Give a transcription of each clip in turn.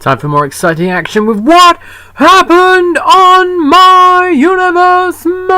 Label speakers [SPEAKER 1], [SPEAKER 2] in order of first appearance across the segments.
[SPEAKER 1] Time for more exciting action with What Happened on My Universe Mode!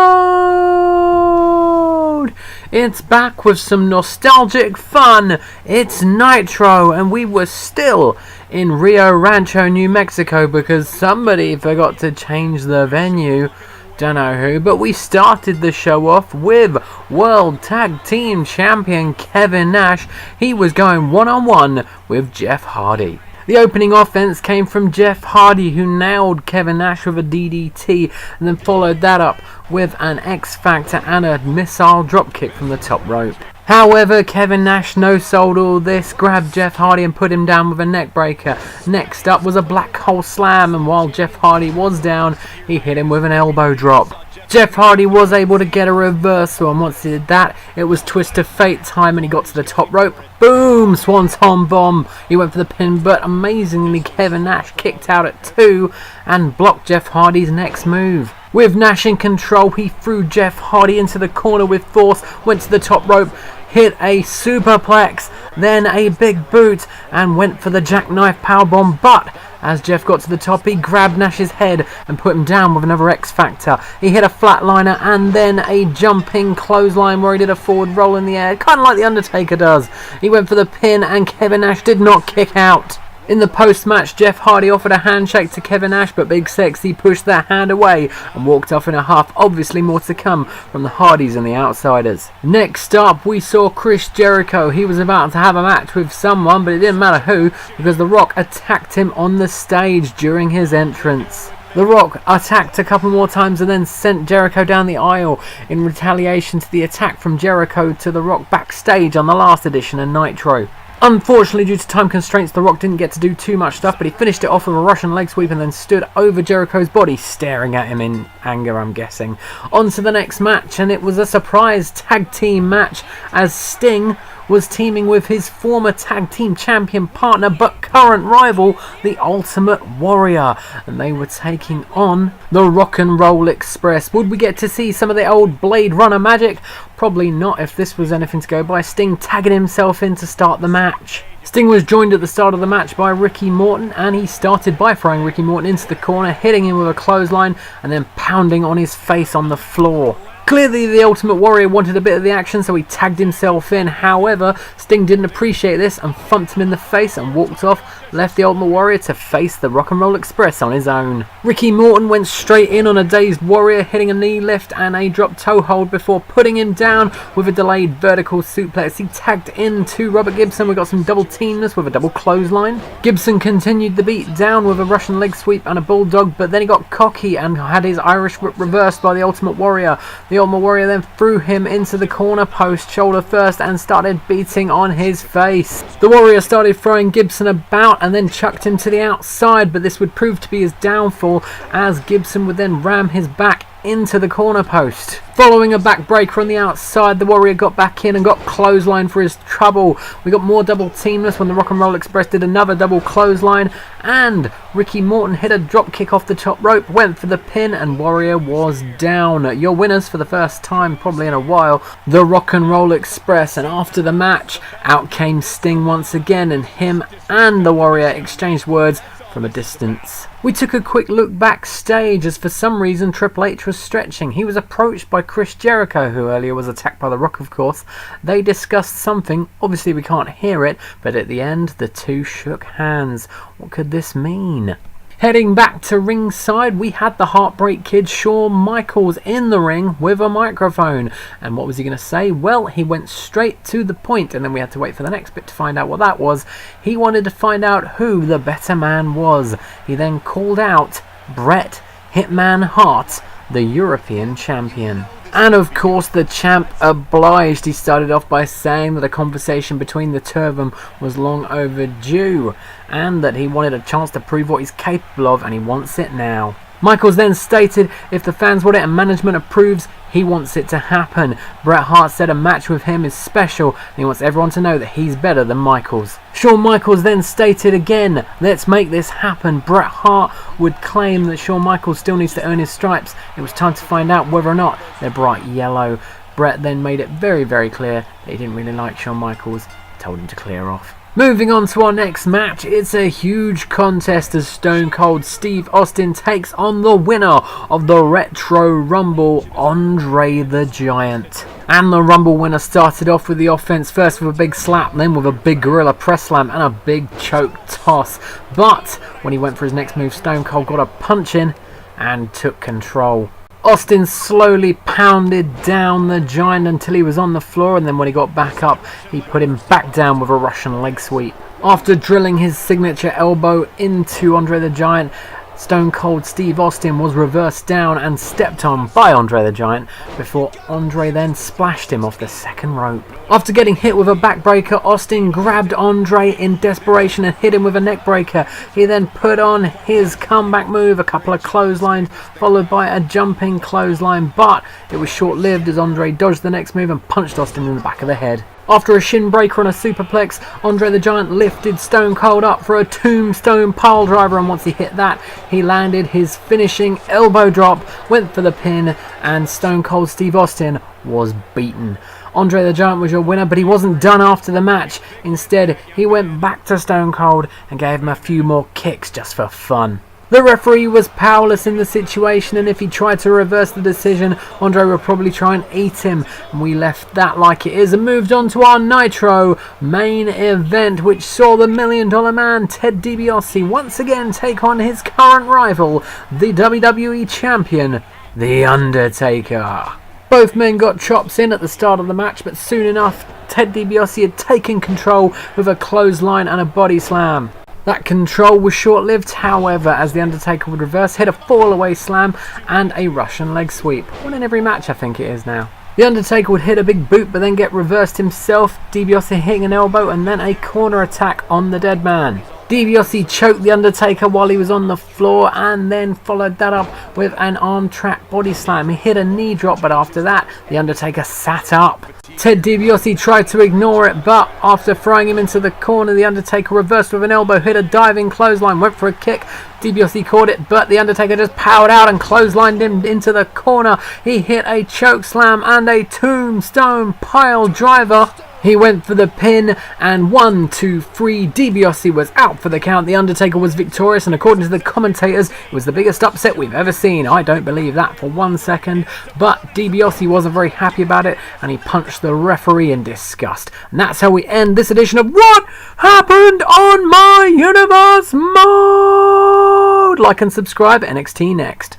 [SPEAKER 1] It's back with some nostalgic fun. It's Nitro, and we were still in Rio Rancho, New Mexico, because somebody forgot to change the venue. Don't know who, but we started the show off with World Tag Team Champion Kevin Nash. He was going one-on-one with Jeff Hardy. The opening offense came from Jeff Hardy, who nailed Kevin Nash with a DDT and then followed that up with an X Factor and a missile dropkick from the top rope. However, Kevin Nash no-sold all this, grabbed Jeff Hardy and put him down with a neckbreaker. Next up was a black hole slam, and while Jeff Hardy was down, he hit him with an elbow drop. Jeff Hardy was able to get a reversal, and once he did that, it was Twist of Fate time, and he got to the top rope. Boom! Swanton bomb. He went for the pin, but amazingly Kevin Nash kicked out at 2 and blocked Jeff Hardy's next move. With Nash in control, he threw Jeff Hardy into the corner with force, went to the top rope, hit a superplex, then a big boot, and went for the jackknife powerbomb, but as Jeff got to the top, he grabbed Nash's head and put him down with another X Factor. He hit a flatliner and then a jumping clothesline where he did a forward roll in the air, kind of like The Undertaker does. He went for the pin and Kevin Nash did not kick out. In the post-match, Jeff Hardy offered a handshake to Kevin Nash, but Big Sexy pushed that hand away and walked off in a huff. Obviously more to come from the Hardys and the Outsiders. Next up, we saw Chris Jericho. He was about to have a match with someone, but it didn't matter who, because The Rock attacked him on the stage during his entrance. The Rock attacked a couple more times and then sent Jericho down the aisle in retaliation to the attack from Jericho to The Rock backstage on the last edition of Nitro. Unfortunately, due to time constraints, The Rock didn't get to do too much stuff, but he finished it off with a Russian leg sweep and then stood over Jericho's body, staring at him in anger, I'm guessing. On to the next match, and it was a surprise tag team match as Sting was teaming with his former tag team champion partner but current rival, the Ultimate Warrior, and they were taking on the Rock and Roll Express. Would we get to see some of the old Blade Runner magic? Probably not if this was anything to go by. Sting tagging himself in to start the match. Sting was joined at the start of the match by Ricky Morton, and he started by throwing Ricky Morton into the corner, hitting him with a clothesline and then pounding on his face on the floor. Clearly the Ultimate Warrior wanted a bit of the action, so he tagged himself in. However, Sting didn't appreciate this and thumped him in the face and walked off, left the Ultimate Warrior to face the Rock and Roll Express on his own. Ricky Morton went straight in on a dazed Warrior, hitting a knee lift and a drop toe hold before putting him down with a delayed vertical suplex. He tagged into Robert Gibson. We got some double teamness with a double clothesline. Gibson continued the beat down with a Russian leg sweep and a bulldog, but then he got cocky and had his Irish whip reversed by the Ultimate Warrior. The Ultimate Warrior then threw him into the corner post, shoulder first, and started beating on his face. The Warrior started throwing Gibson about and then chucked him to the outside, but this would prove to be his downfall as Gibson would then ram his back into the corner post. Following a backbreaker on the outside, the Warrior got back in and got clothesline for his trouble. We got more double teamless when the Rock and Roll Express did another double clothesline, and Ricky Morton hit a drop kick off the top rope, went for the pin, and Warrior was down. Your winners for the first time probably in a while, the Rock and Roll Express. And after the match, out came Sting once again, and him and the Warrior exchanged words from a distance. We took a quick look backstage as for some reason Triple H was stretching. He was approached by Chris Jericho, who earlier was attacked by The Rock, of course. They discussed something. Obviously we can't hear it, but at the end the two shook hands. What could this mean? Heading back to ringside, we had the Heartbreak Kid Shawn Michaels in the ring with a microphone. And what was he going to say? Well, he went straight to the point, and then we had to wait for the next bit to find out what that was. He wanted to find out who the better man was. He then called out Bret Hitman Hart, the European champion. And of course the champ obliged. He started off by saying that a conversation between the two of them was long overdue and that he wanted a chance to prove what he's capable of, and he wants it now. Michaels then stated if the fans want it and management approves, he wants it to happen. Bret Hart said a match with him is special and he wants everyone to know that he's better than Michaels. Shawn Michaels then stated again, let's make this happen. Bret Hart would claim that Shawn Michaels still needs to earn his stripes. It was time to find out whether or not they're bright yellow. Bret then made it very, very clear that he didn't really like Shawn Michaels, told him to clear off. Moving on to our next match, it's a huge contest as Stone Cold Steve Austin takes on the winner of the Retro Rumble, Andre the Giant. And the Rumble winner started off with the offense, first with a big slap, then with a big gorilla press slam and a big choke toss. But when he went for his next move, Stone Cold got a punch in and took control. Austin slowly pounded down the Giant until he was on the floor, and then when he got back up, he put him back down with a Russian leg sweep. After drilling his signature elbow into Andre the Giant, Stone Cold Steve Austin was reversed down and stepped on by Andre the Giant before Andre then splashed him off the second rope. After getting hit with a backbreaker, Austin grabbed Andre in desperation and hit him with a neckbreaker. He then put on his comeback move, a couple of clotheslines followed by a jumping clothesline, but it was short-lived as Andre dodged the next move and punched Austin in the back of the head. After a shin breaker and a superplex, Andre the Giant lifted Stone Cold up for a tombstone pile driver, and once he hit that, he landed his finishing elbow drop, went for the pin, and Stone Cold Steve Austin was beaten. Andre the Giant was your winner, but he wasn't done after the match. Instead, he went back to Stone Cold and gave him a few more kicks just for fun. The referee was powerless in the situation, and if he tried to reverse the decision, Andre would probably try and eat him, and we left that like it is and moved on to our Nitro main event, which saw the $1 Million Man Ted DiBiase once again take on his current rival, the WWE Champion, The Undertaker. Both men got chops in at the start of the match, but soon enough, Ted DiBiase had taken control with a clothesline and a body slam. That control was short-lived, however, as The Undertaker would reverse, hit a fall-away slam and a Russian leg sweep. One in every match, I think it is now. The Undertaker would hit a big boot but then get reversed himself, DiBiase hitting an elbow and then a corner attack on the dead man. DiBiase choked The Undertaker while he was on the floor and then followed that up with an arm trap body slam. He hit a knee drop, but after that, The Undertaker sat up. Ted DiBiase tried to ignore it, but after throwing him into the corner, The Undertaker reversed with an elbow, hit a diving clothesline, went for a kick. DiBiase caught it, but The Undertaker just powered out and clotheslined him into the corner. He hit a choke slam and a tombstone pile driver. He went for the pin, and 1, 2, 3, DiBiase was out for the count. The Undertaker was victorious, and according to the commentators, it was the biggest upset we've ever seen. I don't believe that for 1 second, but DiBiase wasn't very happy about it, and he punched the referee in disgust. And that's how we end this edition of What Happened on My Universe Mode! Like and subscribe, NXT Next.